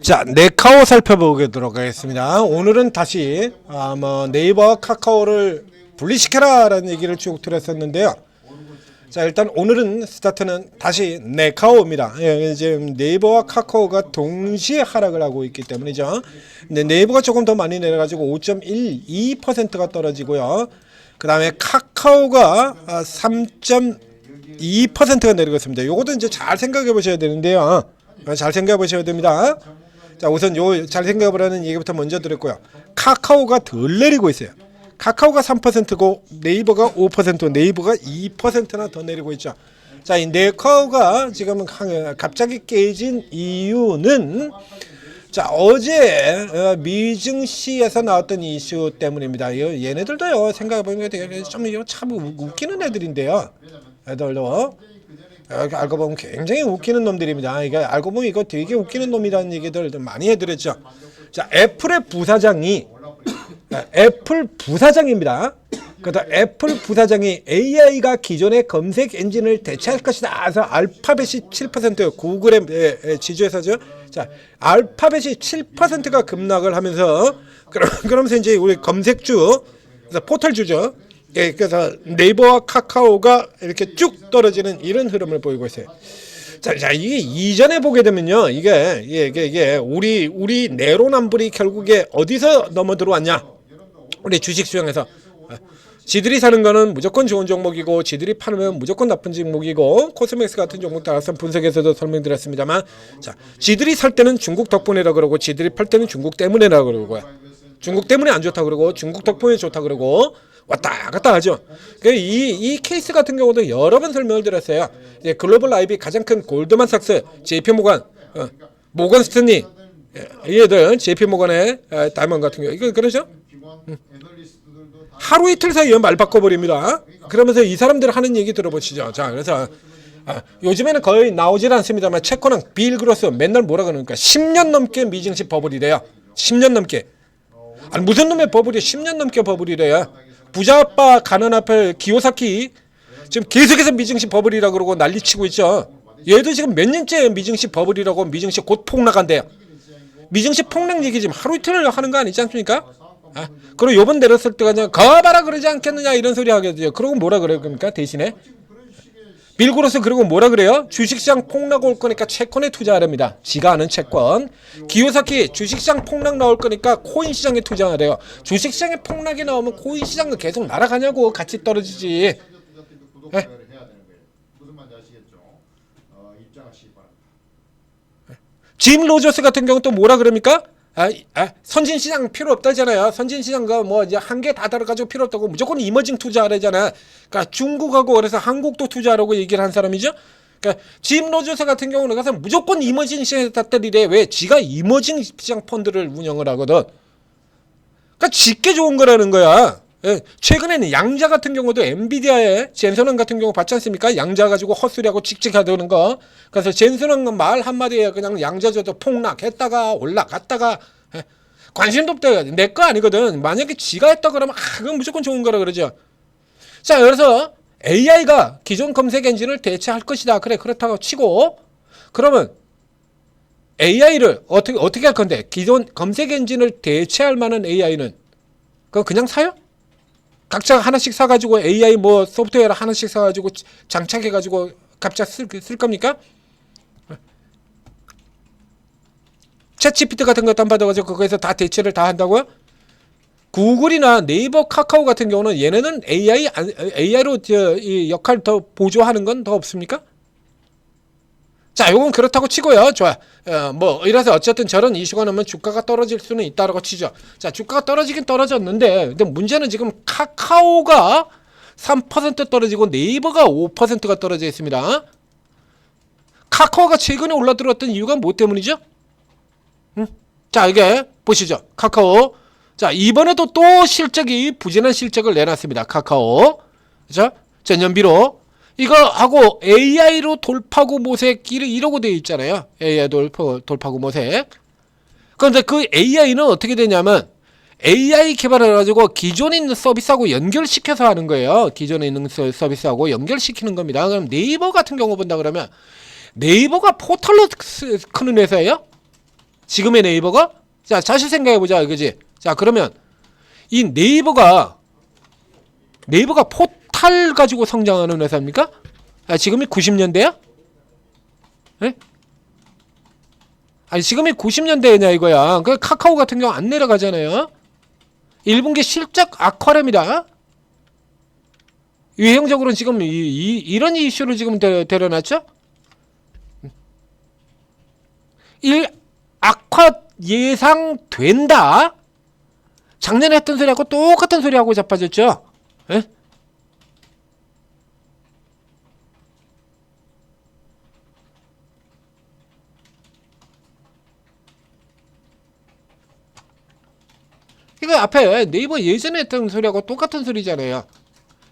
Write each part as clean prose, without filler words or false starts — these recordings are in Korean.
자, 네카오 살펴보도록 하겠습니다. 오늘은 다시 네이버와 카카오를 분리시켜라라는 얘기를 쭉 드렸었는데요. 자, 일단 오늘은 스타트는 다시 네카오입니다. 지금 네이버와 카카오가 동시에 하락을 하고 있기 때문이죠. 근데 네이버가 조금 더 많이 내려가지고 5.12%가 떨어지고요. 그 다음에 카카오가 3.2%가 내리고 있습니다. 요것도 이제 잘 생각해 보셔야 되는데요. 잘 생각해 보셔야 됩니다. 자, 우선 잘 생각해 보라는 얘기부터 먼저 드렸고요. 카카오가 덜 내리고 있어요. 카카오가 3%고 네이버가 5%, 네이버가 2%나 더 내리고 있죠. 자, 이 네카오가 지금 갑자기 깨진 이유는 자, 어제 미증시에서 나왔던 이슈 때문입니다. 얘네들도요, 생각해보면 되게 참 웃기는 애들인데요. 애들도 알고 보면 굉장히 웃기는 놈들입니다. 이게 알고 보면 이거 되게 웃기는 놈이라는 얘기들 많이 해드렸죠. 자, 애플의 부사장이 애플 부사장입니다. 그래서 애플 부사장이 AI가 기존의 검색 엔진을 대체할 것이다. 그래서 알파벳이 7%, 구글의 지주에서죠. 자, 알파벳이 7%가 급락을 하면서 그러면서 이제 우리 검색주, 그래서 포털주죠. 예, 그래서 네이버와 카카오가 이렇게 쭉 떨어지는 이런 흐름을 보이고 있어요. 자, 이게 이전에 보게 되면요, 이게 우리 내로남불이 결국에 어디서 넘어 들어왔냐? 우리 주식 시장에서 지들이 사는 거는 무조건 좋은 종목이고, 지들이 팔면 무조건 나쁜 종목이고, 코스맥스 같은 종목 따라서 분석에서도 설명드렸습니다만, 자, 지들이 살 때는 중국 덕분이라 그러고, 지들이 팔 때는 중국 때문이라 그러고요. 중국 때문에 안 좋다 그러고, 중국 덕분에 좋다 그러고. 왔다 갔다 하죠. 이 케이스 같은 경우도 여러 번 설명을 드렸어요. 이제 글로벌 IB 가장 큰 골드만삭스, JP 모건, 모건 스탠리, 얘들 JP 모건의 다이먼 같은 경우 이거 그러죠? 하루 이틀 사이에 말 바꿔버립니다. 그러면서 이 사람들 하는 얘기 들어보시죠. 자, 그래서 요즘에는 거의 나오질 않습니다만 채권왕 빌 그로스 맨날 뭐라 그러니까 10년 넘게 미증시 버블이래요. 10년 넘게. 아니, 무슨 놈의 버블이 10년 넘게 버블이래요. 부자 아빠 가난 아빠 기요사키 지금 계속해서 미증시 버블이라고 그러고 난리치고 있죠. 얘도 지금 몇 년째 미증시 버블이라고, 미증시 곧 폭락한대요. 미증시 폭락 얘기 지금 하루 이틀 하는 거 아니지 않습니까? 그리고 요번 내렸을 때가 그냥 거봐라 그러지 않겠느냐 이런 소리 하겠죠. 그러고 뭐라 그래요? 그러니까 대신에 빌고로스 그리고 뭐라 그래요? 주식시장 폭락 올 거니까 채권에 투자하랍니다. 지가 아는 채권. 기요사키 주식시장 폭락 나올 거니까 코인 시장에 투자하래요. 주식시장에 폭락이 나오면 코인 시장은 계속 날아가냐고, 같이 떨어지지. 네? 짐 로저스 같은 경우 또 뭐라 그럽니까? 선진시장 필요 없다잖아요. 선진시장과 뭐 이제 한계 다 달아가지고 필요 없다고 무조건 이머징 투자하래잖아. 그러니까 중국하고 그래서 한국도 투자하라고 얘기를 한 사람이죠. 그러니까 짐 로저스 같은 경우는 가서 무조건 이머징 시장에 다 때리래. 왜? 지가 이머징 시장 펀드를 운영을 하거든. 그러니까 지게 좋은 거라는 거야. 예. 최근에는 양자 같은 경우도 엔비디아의 젠슨왕 같은 경우 봤지 않습니까? 양자 가지고 헛소리하고 찍찍하다는 거. 그래서 젠슨왕 말 한마디에 그냥 양자저도 폭락했다가 올라갔다가, 예. 관심도 없다. 내 거 아니거든. 만약에 지가 했다 그러면 그건 무조건 좋은 거라 그러죠. 자, 그래서 AI가 기존 검색 엔진을 대체할 것이다. 그래, 그렇다고 치고, 그러면 AI를 어떻게 할 건데? 기존 검색 엔진을 대체할 만한 AI는 그냥 사요? 각자 하나씩 사가지고 AI 뭐 소프트웨어를 하나씩 사가지고 장착해가지고 각자 쓸 겁니까? 챗 GPT 같은 거 다운받아가지고 그거에서 다 대체를 다 한다고요? 구글이나 네이버, 카카오 같은 경우는 얘네는 AI로 이 역할 더 보조하는 건 더 없습니까? 자, 요건 그렇다고 치고요. 좋아. 뭐 이래서 어쨌든 저런 이슈가 나오면 주가가 떨어질 수는 있다라고 치죠. 자, 주가가 떨어지긴 떨어졌는데, 근데 문제는 지금 카카오가 3% 떨어지고 네이버가 5%가 떨어져 있습니다. 카카오가 최근에 올라들었던 이유가 뭐 때문이죠? 자, 이게 보시죠. 카카오. 자, 이번에도 또 실적이 부진한 실적을 내놨습니다. 카카오. 그죠? 전년비로. 이거 하고 AI로 돌파구 모색 이러고 되어 있잖아요. AI 돌파구 모색. 그런데 그 AI는 어떻게 되냐면 AI 개발을 해가지고 기존에 있는 서비스하고 연결시켜서 하는 거예요. 기존에 있는 서비스하고 연결시키는 겁니다. 그럼 네이버 같은 경우 본다 그러면 네이버가 포털로 크는 회사예요? 지금의 네이버가? 자, 다시 생각해보자, 그지? 자, 그러면 이 네이버가 포털 가지고 성장하는 회사입니까? 아, 지금이 90년대야? 예? 아니, 지금이 90년대냐 이거야. 그 카카오 같은 경우 안 내려가잖아요. 1분기 실적 악화랍니다. 유형적으로는 지금 이런 이슈를 지금 데려놨죠? 악화 예상된다. 작년에 했던 소리하고 똑같은 소리하고 자빠졌죠. 예? 이거 앞에 네이버 예전에 했던 소리하고 똑같은 소리잖아요.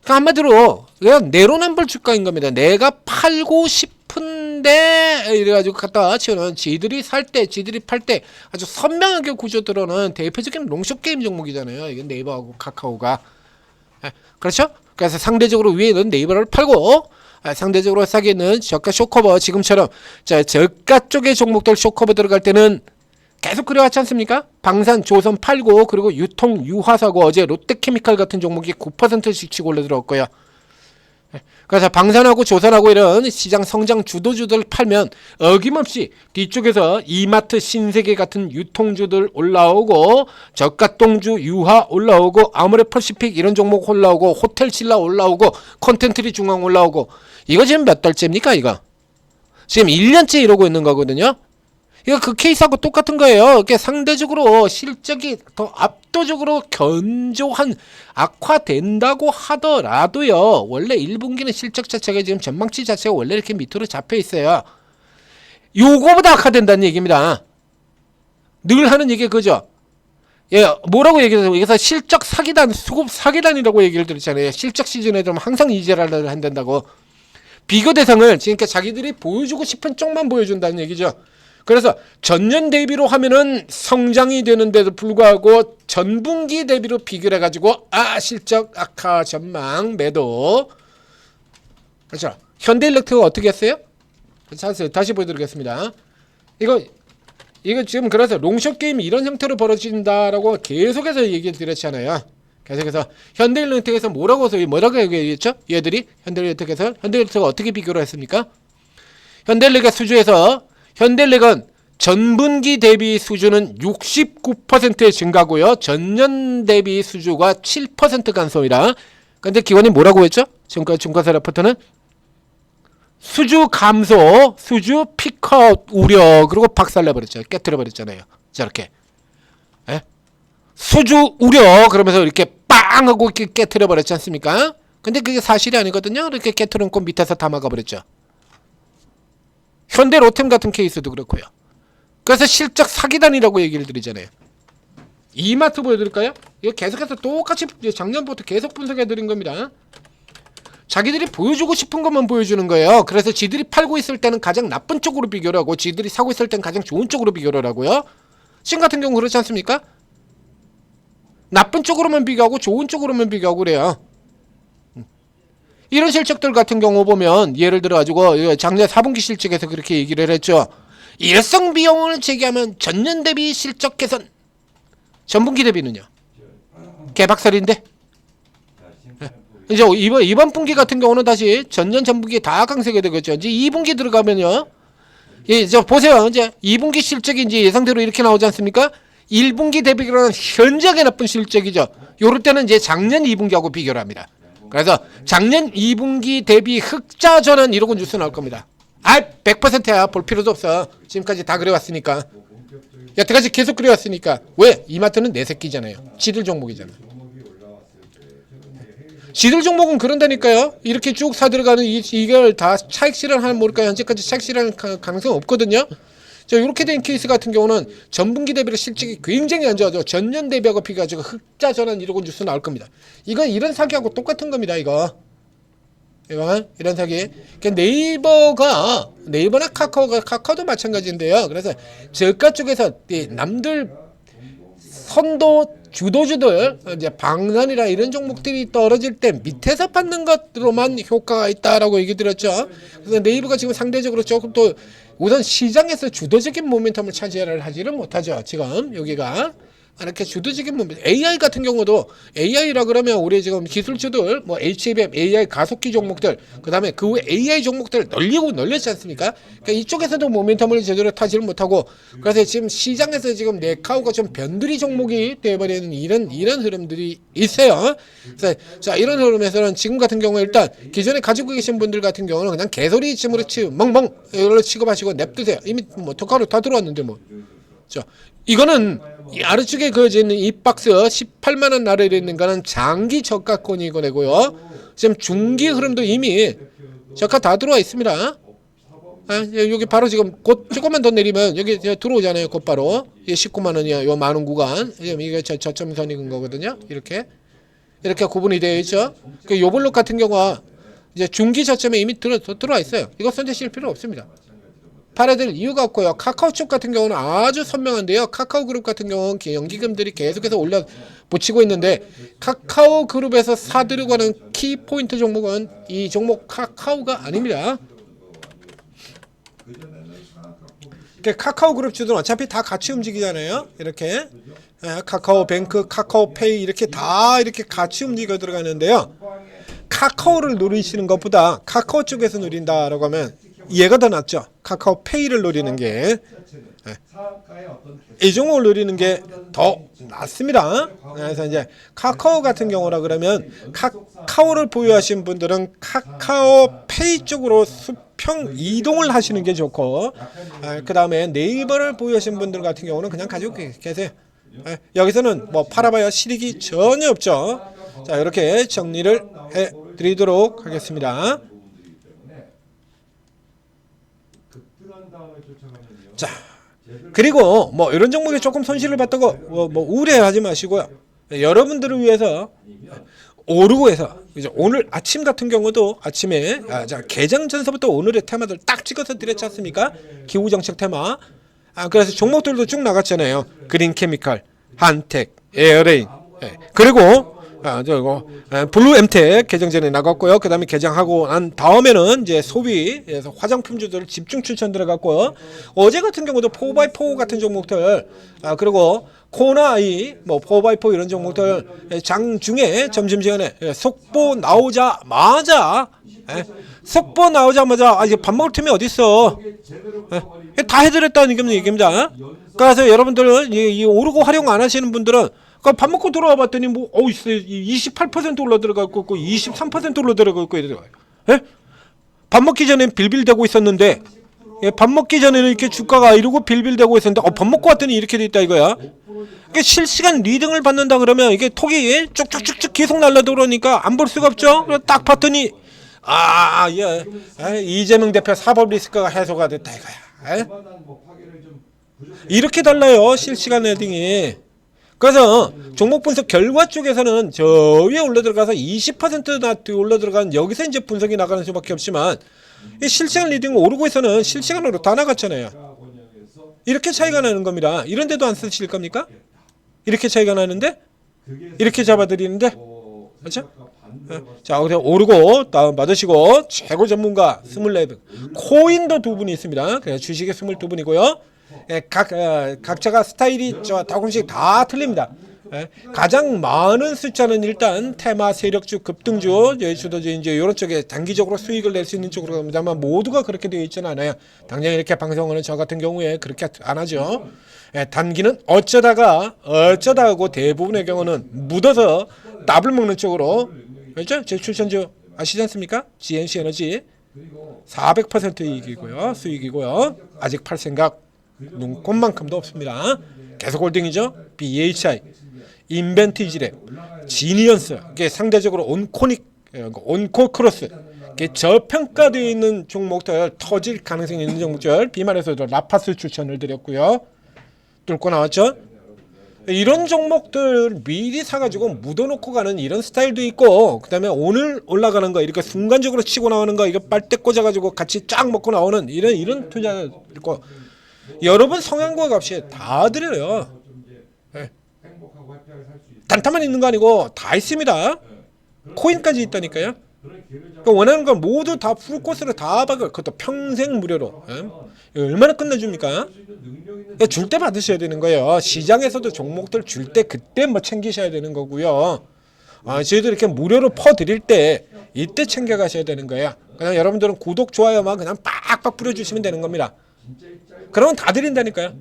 그러니까 한마디로 그냥 내로남불 주가인 겁니다. 내가 팔고 싶은데 이래가지고 갖다 치우는, 지들이 살 때 지들이 팔 때 아주 선명하게 구조들어는 대표적인 롱숏 게임 종목이잖아요. 이게 네이버하고 카카오가. 그렇죠? 그래서 상대적으로 위에는 네이버를 팔고 상대적으로 싸게는 저가 쇼커버, 지금처럼 자 저가 쪽의 종목들 쇼커버 들어갈 때는 계속 그래왔지 않습니까? 방산, 조선 팔고, 그리고 유통, 유화사고, 어제 롯데케미칼 같은 종목이 9%씩 치고 올라 들어왔고요. 그래서 방산하고 조선하고 이런 시장 성장 주도주들 팔면 어김없이 뒤쪽에서 이마트, 신세계 같은 유통주들 올라오고, 저가동주, 유화 올라오고, 아모레퍼시픽 이런 종목 올라오고, 호텔신라 올라오고, 콘텐트리 중앙 올라오고. 이거 지금 몇 달째입니까 이거? 지금 1년째 이러고 있는 거거든요. 이거 그 케이스하고 똑같은 거예요. 이게 상대적으로 실적이 더 압도적으로 견조한 악화된다고 하더라도요. 원래 1분기는 실적 자체가 지금 전망치 자체가 원래 이렇게 밑으로 잡혀 있어요. 요거보다 악화된다는 얘기입니다. 늘 하는 얘기 그죠? 예, 뭐라고 얘기해서 여기서 실적 사기단, 수급 사기단이라고 얘기를 들었잖아요. 실적 시즌에 들어오면 항상 이제라를 한다고. 비교 대상을 지금까 자기들이 보여주고 싶은 쪽만 보여준다는 얘기죠. 그래서 전년 대비로 하면은 성장이 되는데도 불구하고 전분기 대비로 비교를 해가지고 실적 악화 전망 매도. 그렇죠. 현대일렉트가 어떻게 했어요? 다시 보여드리겠습니다. 이거 지금 그래서 롱숏 게임이 이런 형태로 벌어진다라고 계속해서 얘기 드렸잖아요. 계속해서 현대일렉트에서 뭐라고 얘기했죠? 얘들이 현대일렉트가 어떻게 비교를 했습니까? 현대일렉트 수주에서 현대일렉은 전분기 대비 수주는 69%의 증가고요. 전년 대비 수주가 7% 감소이다. 근데 기관이 뭐라고 했죠? 지금까지 중과사 레포트는 수주 감소, 수주 피크아웃 우려, 그리고 박살내버렸잖아요. 깨트려버렸잖아요. 저렇게. 에? 수주 우려 그러면서 이렇게 빵 하고 이렇게 깨트려버렸지 않습니까? 근데 그게 사실이 아니거든요. 이렇게 깨트려놓고 밑에서 다 막아버렸죠. 현대 로템 같은 케이스도 그렇고요. 그래서 실적 사기단이라고 얘기를 드리잖아요. 이마트 보여드릴까요? 이거 계속해서 똑같이 작년부터 계속 분석해드린 겁니다. 자기들이 보여주고 싶은 것만 보여주는 거예요. 그래서 지들이 팔고 있을 때는 가장 나쁜 쪽으로 비교를 하고, 지들이 사고 있을 때는 가장 좋은 쪽으로 비교를 하고요. 지금 같은 경우 그렇지 않습니까? 나쁜 쪽으로만 비교하고 좋은 쪽으로만 비교하고 그래요. 이런 실적들 같은 경우 보면 예를 들어 가지고 작년 4분기 실적에서 그렇게 얘기를 했죠. 일성 비용을 제기하면 전년 대비 실적 개선. 전분기 대비는요? 개박살인데. 이제 이번 분기 같은 경우는 다시 전년 전분기 다 강세가 되겠죠. 이제 2분기 들어가면요. 저 보세요. 이제 2분기 실적이 이제 예상대로 이렇게 나오지 않습니까? 1분기 대비로는 현저하게 나쁜 실적이죠. 요럴 때는 이제 작년 2분기하고 비교를 합니다. 그래서 작년 2분기 대비 흑자 전환 이러고 뉴스 나올 겁니다. 100%야. 볼 필요도 없어. 지금까지 다 그래왔으니까. 여태까지 계속 그래왔으니까. 왜? 이마트는 내 새끼잖아요. 지들 종목이잖아. 지들 종목은 그런다니까요. 이렇게 쭉 사들어가는 이걸 다 차익 실현하는 모를까요? 현재까지 차익 실현할 가능성 없거든요. 자, 이렇게 된 케이스 같은 경우는 전분기 대비로 실적이 굉장히 안 좋아져. 전년 대비하고 비교해가지고 흑자 전환 이러고 뉴스 나올 겁니다. 이건 이런 사기하고 똑같은 겁니다. 이런 사기. 그러니까 네이버나 카카오도 마찬가지인데요. 그래서 저가 쪽에서 남들 선도 주도주들 이제 방산이라 이런 종목들이 떨어질 때 밑에서 받는 것으로만 효과가 있다라고 얘기 드렸죠. 그래서 네이버가 지금 상대적으로 조금 또 우선 시장에서 주도적인 모멘텀을 차지를 하지를 못하죠. 지금 여기가 이렇게 주도적인 모멘텀. AI 같은 경우도 AI라 그러면 우리 지금 기술주들 뭐 HBM, AI 가속기 종목들, 그다음에 그 후에 AI 종목들 널렸지 않습니까? 그러니까 이쪽에서도 모멘텀을 제대로 타지를 못하고 그래서 지금 시장에서 지금 네카오가 좀 변두리 종목이 되어버리는 이런 흐름들이 있어요. 그래서 자 이런 흐름에서는 지금 같은 경우에 일단 기존에 가지고 계신 분들 같은 경우는 그냥 개소리 침으로 멍멍 이걸로 취급하시고 냅두세요. 이미 뭐 토카로 다 들어왔는데 뭐. 자 이거는 이 아래쪽에 그어져 있는 이 박스 18만 원 아래에 있는 거는 장기 저가권이고요. 지금 중기 흐름도 이미 저가 다 들어와 있습니다. 여기 바로 지금 곧 조금만 더 내리면 여기 들어오잖아요. 곧바로 19만 원이야. 요 만원 구간 이게 저점선인 거거든요. 이렇게 구분이 되어 있죠. 그 요 블록 같은 경우가 이제 중기 저점에 이미 들어와 있어요. 이거 손대실 필요 없습니다. 팔아야 될 이유가 없고요. 카카오 쪽 같은 경우는 아주 선명한데요. 카카오 그룹 같은 경우는 연기금들이 계속해서 올려 붙이고 있는데 카카오 그룹에서 사들고 하는 키포인트 종목은 이 종목 카카오가 아닙니다. 카카오 그룹 주들은 어차피 다 같이 움직이잖아요. 이렇게 카카오 뱅크, 카카오 페이 이렇게 다 이렇게 같이 움직여 들어가는데요. 카카오를 누리시는 것보다 카카오 쪽에서 누린다라고 하면 얘가 더 낫죠. 카카오 페이를 노리는 게 이 종목을 노리는 게 더 낫습니다. 그래서 이제 카카오 같은 경우라 그러면 카카오를 보유하신 분들은 카카오 페이 쪽으로 수평 이동을 하시는 게 좋고 그 다음에 네이버를 보유하신 분들 같은 경우는 그냥 가지고 계세요. 여기서는 뭐 팔아봐야 실익이 전혀 없죠. 자 이렇게 정리를 해드리도록 하겠습니다. 자 그리고 뭐 이런 종목에 조금 손실을 봤다고 뭐 우려하지 마시고요. 여러분들을 위해서 오르고 해서 이제 오늘 아침 같은 경우도 아침에 자 개장 전서부터 오늘의 테마들 딱 찍어서 드렸지 않습니까? 기후 정책 테마. 그래서 종목들도 쭉 나갔잖아요. 그린 케미칼, 한텍, 에어레인, 그리고 블루 엠텍 개장 전에 나갔고요. 그 다음에 개장하고 난 다음에는 이제 소비에서 화장품주들 집중 추천 들어갔고요. 어제 같은 경우도 4x4 같은 종목들, 그리고 코나이, 뭐 4x4 이런 종목들 장중에 점심시간에 속보 나오자마자 이제 밥 먹을 틈이 어디 있어? 다 해드렸다는 얘기입니다. 그래서 여러분들은 이 오르고 활용 안 하시는 분들은 밥 먹고 들어와 봤더니 뭐 28% 올라 들어가고 있고 23% 올라 들어가고 있고 이래요. 밥 먹기 전엔 빌빌대고 있었는데 밥 먹기 전에는 이렇게 주가가 이러고 빌빌대고 있었는데 밥 먹고 왔더니 이렇게 돼 있다 이거야. 그러니까 실시간 리딩을 받는다 그러면 이게 톡이 쭉쭉쭉쭉 계속 날라들어오니까 안 볼 수가 없죠. 딱 봤더니 이재명 대표 사법 리스크가 해소가 됐다 이거야. 이렇게 달라요 실시간 리딩이. 그래서 종목 분석 결과 쪽에서는 저 위에 올라 들어가서 20%나 올라 들어간 여기서 이제 분석이 나가는 수밖에 없지만 이 실시간 리딩 오르고 있어는 실시간으로 다 나갔잖아요. 이렇게 차이가 나는 겁니다. 이런데도 안 쓰실 겁니까? 이렇게 차이가 나는데 이렇게 잡아드리는데 그렇죠? 자 그래서 오르고 다운 받으시고 최고 전문가 24분 코인도 2분이 있습니다. 그래서 주식에 22분이고요. 각자가 스타일이 조금씩 다 틀립니다. 가장 많은 숫자는 일단 테마, 세력주, 급등주, 주도주 이제 이런 쪽에 단기적으로 수익을 낼 수 있는 쪽으로 갑니다만 모두가 그렇게 되어 있지는 않아요. 당장 이렇게 방송하는 저 같은 경우에 그렇게 안 하죠. 단기는 어쩌다가 하고 대부분의 경우는 묻어서 답을 먹는 쪽으로 그렇죠? 제 출전주 아시지 않습니까? GNC 에너지 400% 이익이고요. 수익이고요. 아직 팔 생각 눈꽃만큼도 없습니다. 계속 홀딩이죠. BHI, 인벤티지랩, 지니언스, 이게 상대적으로 온코크로스, 이게 저평가되어 있는 종목들 터질 가능성이 있는 종목들 비말에서도 라파스 추천을 드렸고요. 뚫고 나왔죠. 이런 종목들 미리 사가지고 묻어놓고 가는 이런 스타일도 있고, 그 다음에 오늘 올라가는 거 이렇게 순간적으로 치고 나오는 거 이거 빨대 꽂아가지고 같이 쫙 먹고 나오는 이런 투자도 있고. 여러분 성향과 값이 다 드려요. 단타만 있는 거 아니고 다 있습니다. 코인까지 있다니까요. 그러니까 원하는 걸 모두 다 풀코스로 다 박을, 그것도 평생 무료로. 예? 얼마나 끝내줍니까? 그러니까 줄 때 받으셔야 되는 거예요. 시장에서도 종목들 줄 때 그때 뭐 챙기셔야 되는 거고요. 저희도 이렇게 무료로 퍼드릴 때 이때 챙겨가셔야 되는 거예요. 그냥 여러분들은 구독 좋아요만 그냥 빡빡 뿌려주시면 되는 겁니다. 그러면 다 드린다니까요.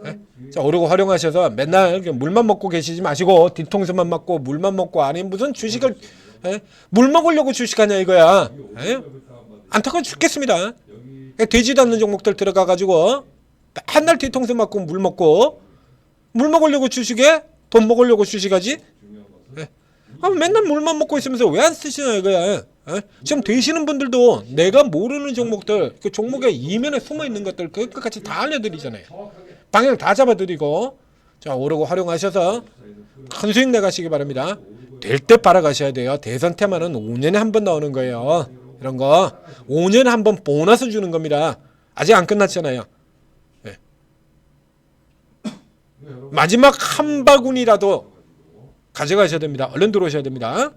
예? 자, 오르고 활용하셔서 맨날 이렇게 물만 먹고 계시지 마시고 뒤통수만 맞고 물만 먹고, 아니 무슨 주식을 물 먹으려고 주식하냐 이거야. 안타까워 죽겠습니다. 되지도 않는 종목들 들어가 가지고 맨날 뒤통수 맞고 물 먹고, 물 먹으려고 주식에 돈 먹으려고 주식하지. 맨날 물만 먹고 있으면서 왜 안 쓰시냐 이거야. 지금 되시는 분들도 내가 모르는 종목들, 그 종목의 이면에 숨어 있는 것들 그것까지 다 알려드리잖아요. 방향 다 잡아드리고. 자, 오르고 활용하셔서 큰 수익 내가시기 바랍니다. 될 때 팔아가셔야 돼요. 대선 테마는 5년에 한 번 나오는 거예요. 이런 거 5년에 한 번 보너스 주는 겁니다. 아직 안 끝났잖아요. 네. 마지막 한 바구니라도 가져가셔야 됩니다. 얼른 들어오셔야 됩니다.